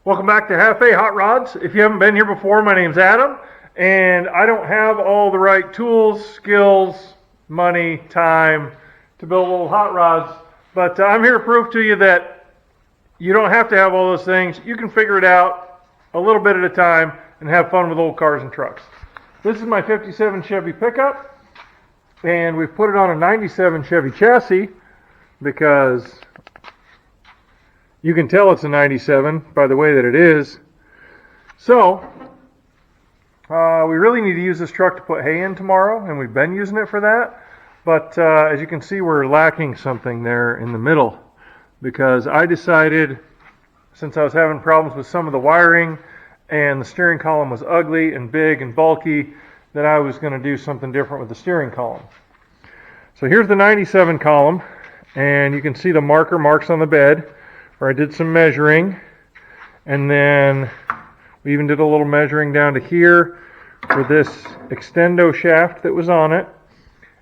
Welcome back to Hafe Hot Rods. If you haven't been here before, my name's Adam, and I don't have all the right tools, skills, money, time to build little hot rods, but I'm here to prove to you that you don't have to have all those things. You can figure it out a little bit at a time and have fun with old cars and trucks. This is my 57 Chevy pickup, and we've put it on a 97 Chevy chassis because you can tell it's a 97 by the way that it is. So, we really need to use this truck to put hay in tomorrow, and we've been using it for that. But as you can see, we're lacking something there in the middle because I decided, since I was having problems with some of the wiring and the steering column was ugly and big and bulky, that I was going to do something different with the steering column. So here's the 97 column, and you can see the marks on the bed where I did some measuring, and then we even did a little measuring down to here for this extendo shaft that was on it.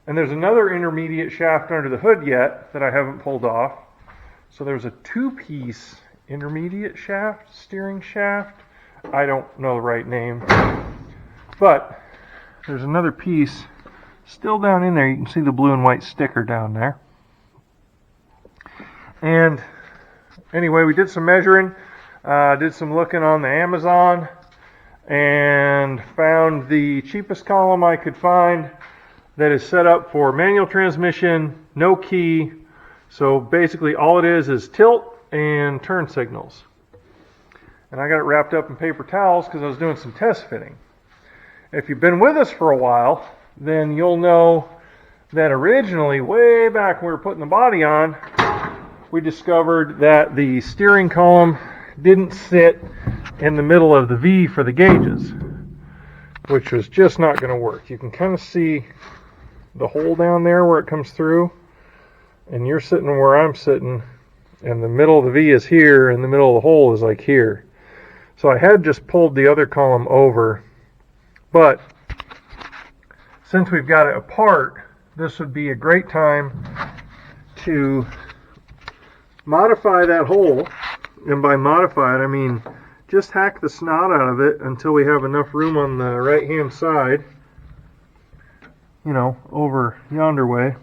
And there's another intermediate shaft under the hood yet that I haven't pulled off. So there's a two-piece intermediate shaft, steering shaft. I don't know the right name, but there's another piece still down in there. You can see the blue and white sticker down there. And anyway, we did some measuring, did some looking on the Amazon, and found the cheapest column I could find that is set up for manual transmission, no key. So basically all it is tilt and turn signals. And I got it wrapped up in paper towels because I was doing some test fitting. If you've been with us for a while, then you'll know that originally, way back when we were putting the body on, we discovered that the steering column didn't sit in the middle of the V for the gauges, which was just not going to work. You can kind of see the hole down there where it comes through, and you're sitting where I'm sitting, and the middle of the V is here, and the middle of the hole is like here. So I had just pulled the other column over, but since we've got it apart, this would be a great time to modify that hole. And by modify it, I mean just hack the snot out of it until we have enough room on the right hand side, you know, over yonder way.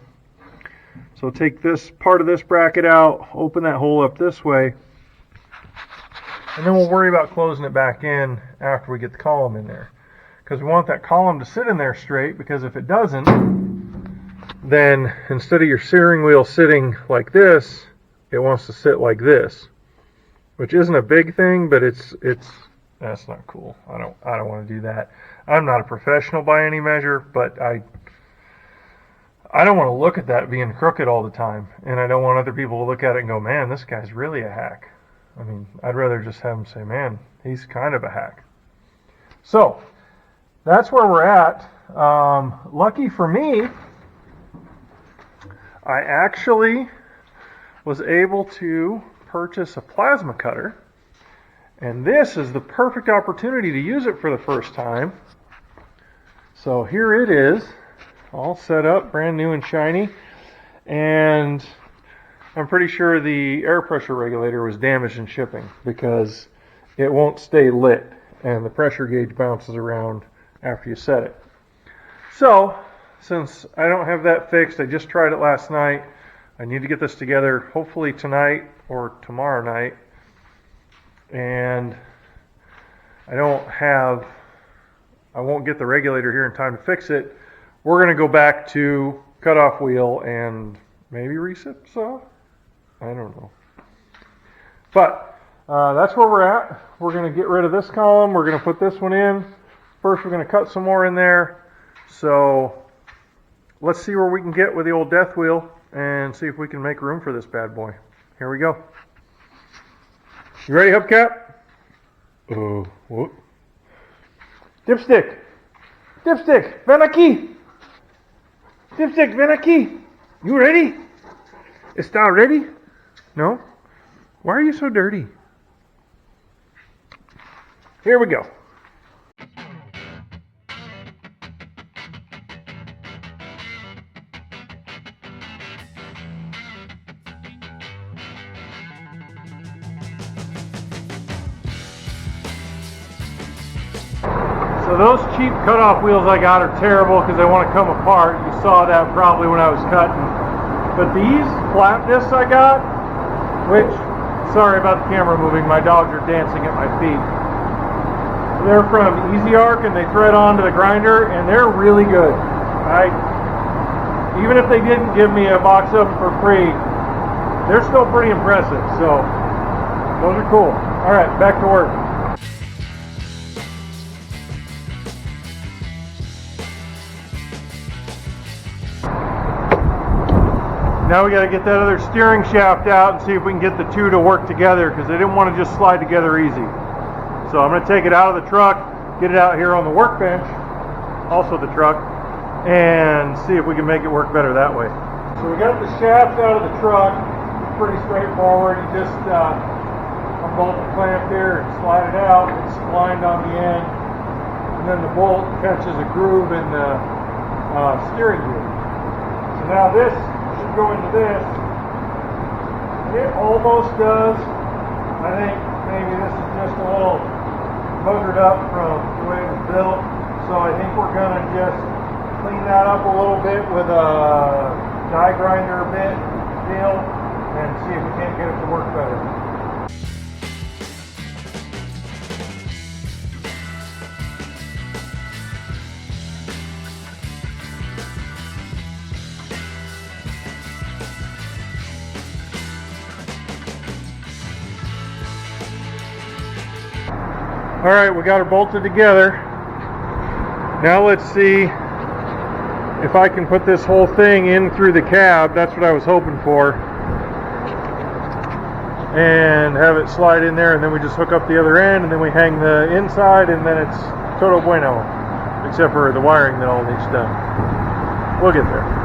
So take this part of this bracket out, open that hole up this way, and then we'll worry about closing it back in after we get the column in there, because we want that column to sit in there straight, because if it doesn't, then instead of your steering wheel sitting like this, it wants to sit like this, which isn't a big thing, but it's that's not cool. I don't want to do that. I'm not a professional by any measure, but I don't want to look at that being crooked all the time, and I don't want other people to look at it and go, man, this guy's really a hack. I mean, I'd rather just have them say, man, he's kind of a hack. So that's where we're at. Lucky for me, I actually was able to purchase a plasma cutter, and this is the perfect opportunity to use it for the first time. So here it is, all set up, brand new and shiny, and I'm pretty sure the air pressure regulator was damaged in shipping because it won't stay lit and the pressure gauge bounces around after you set it. So since I don't have that fixed, I just tried it last night. I need to get this together hopefully tonight or tomorrow night, and I won't get the regulator here in time to fix it. We're going to go back to cutoff wheel and maybe recip saw. I don't know. But that's where we're at. We're going to get rid of this column. We're going to put this one in. First, we're going to cut some more in there. So let's see where we can get with the old death wheel and see if we can make room for this bad boy. Here we go. You ready, hubcap? Oh, whoop. Dipstick! Dipstick! Ven aquí! Dipstick, ven aquí! You ready? Está ready? No? Why are you so dirty? Here we go. So those cheap cutoff wheels I got are terrible because they want to come apart. You saw that probably when I was cutting. But these flat discs I got, which, sorry about the camera moving, my dogs are dancing at my feet. They're from Easy Arc and they thread onto the grinder and they're really good. Even if they didn't give me a box of them for free, they're still pretty impressive. So those are cool. All right, back to work. Now we got to get that other steering shaft out and see if we can get the two to work together because they didn't want to just slide together easy. So I'm going to take it out of the truck, get it out here on the workbench, also the truck, and see if we can make it work better that way. So we got the shaft out of the truck. It's pretty straightforward. You just unbolt the clamp here and slide it out. It's splined on the end, and then the bolt catches a groove in the steering wheel. So now this should go into this. It almost does. I think maybe this is just a little buggered up from the way it was built. So I think we're going to just clean that up a little bit with a die grinder bit deal and see if we can't get it to work better. All right, we got her bolted together. Now let's see if I can put this whole thing in through the cab. That's what I was hoping for. And have it slide in there, and then we just hook up the other end, and then we hang the inside, and then it's todo bueno. Except for the wiring that all needs done. We'll get there.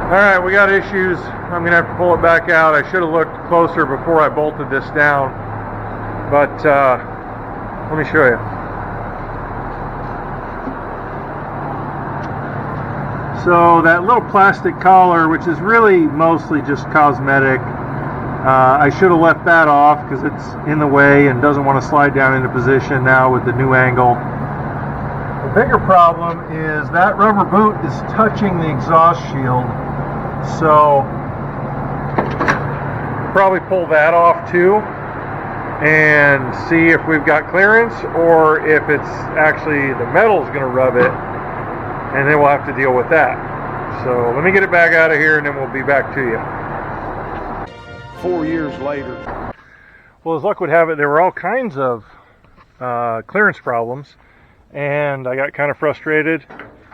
Alright, we got issues. I'm going to have to pull it back out. I should have looked closer before I bolted this down. But let me show you. So that little plastic collar, which is really mostly just cosmetic, I should have left that off because it's in the way and doesn't want to slide down into position now with the new angle. The bigger problem is that rubber boot is touching the exhaust shield. So probably pull that off too and see if we've got clearance or if it's actually the metal is going to rub it, and then we'll have to deal with that. So let me get it back out of here and then we'll be back to you. 4 years later. Well, as luck would have it, there were all kinds of clearance problems, and I got kind of frustrated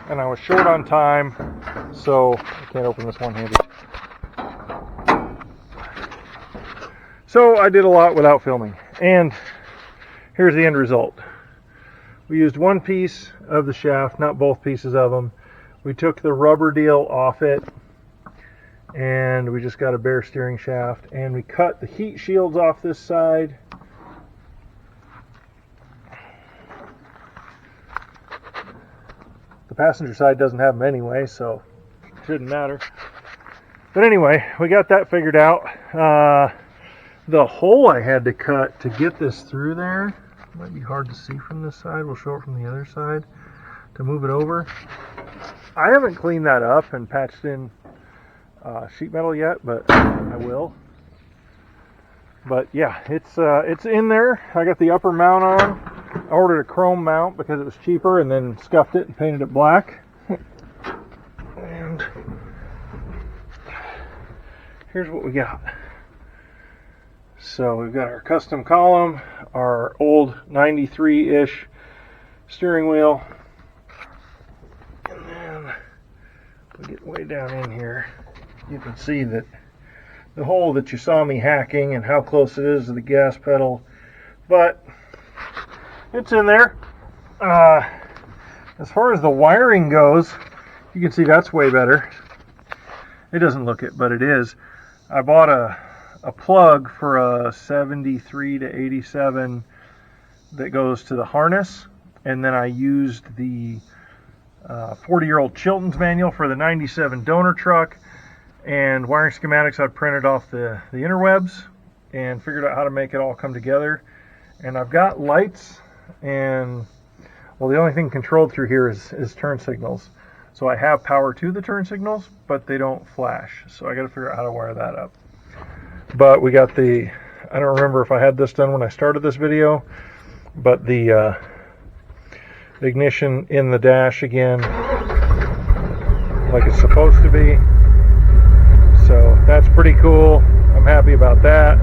and I was short on time, so I can't open this one-handed. So I did a lot without filming, and here's the end result. We used one piece of the shaft, not both pieces of them. We took the rubber deal off it, and we just got a bare steering shaft, and we cut the heat shields off this side. The passenger side doesn't have them anyway, so it shouldn't matter. But anyway, we got that figured out. The hole I had to cut to get this through there, might be hard to see from this side, we'll show it from the other side, to move it over. I haven't cleaned that up and patched in sheet metal yet, but I will. But yeah, it's in there. I got the upper mount on. I ordered a chrome mount because it was cheaper, and then scuffed it and painted it black. And here's what we got. So we've got our custom column, our old 93-ish steering wheel, and then we get way down in here. you can see that the hole that you saw me hacking and how close it is to the gas pedal, but it's in there. As far as the wiring goes, you can see that's way better. It doesn't look it, but it is. I bought a plug for a 73 to 87 that goes to the harness, and then I used the 40-year-old Chilton's manual for the 97 donor truck, and wiring schematics I printed off the interwebs and figured out how to make it all come together. And I've got lights, and well, the only thing controlled through here is turn signals. So I have power to the turn signals, but they don't flash. So I got to figure out how to wire that up. But we got I don't remember if I had this done when I started this video, but the ignition in the dash again, like it's supposed to be. So that's pretty cool. I'm happy about that.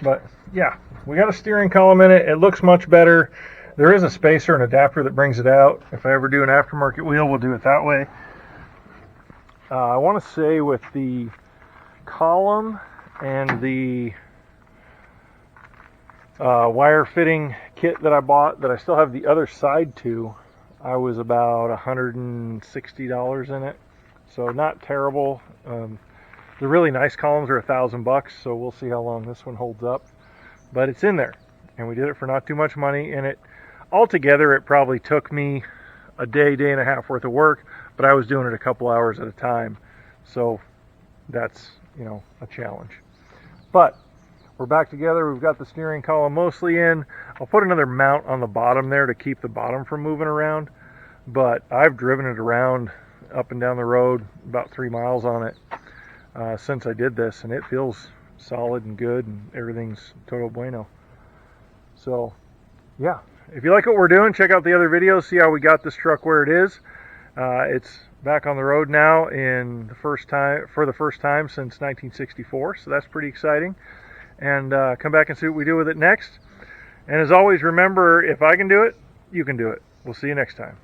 But yeah, we got a steering column in it. It looks much better. There is a spacer and adapter that brings it out. If I ever do an aftermarket wheel, we'll do it that way. I want to say with the column and the wire fitting kit that I bought, that I still have the other side to, I was about $160 in it. So not terrible. The really nice columns are $1,000, so we'll see how long this one holds up. But it's in there, and we did it for not too much money. And it altogether, it probably took me a day and a half worth of work, but I was doing it a couple hours at a time. So that's, you know, a challenge. But we're back together. We've got the steering column mostly in. I'll put another mount on the bottom there to keep the bottom from moving around. But I've driven it around up and down the road, about 3 miles on it since I did this, and it feels solid and good, and everything's todo bueno. So yeah, if you like what we're doing, check out the other videos, see how we got this truck where it is. It's back on the road now for the first time since 1964, so that's pretty exciting. And come back and see what we do with it next. And as always, remember, if I can do it, you can do it. We'll see you next time.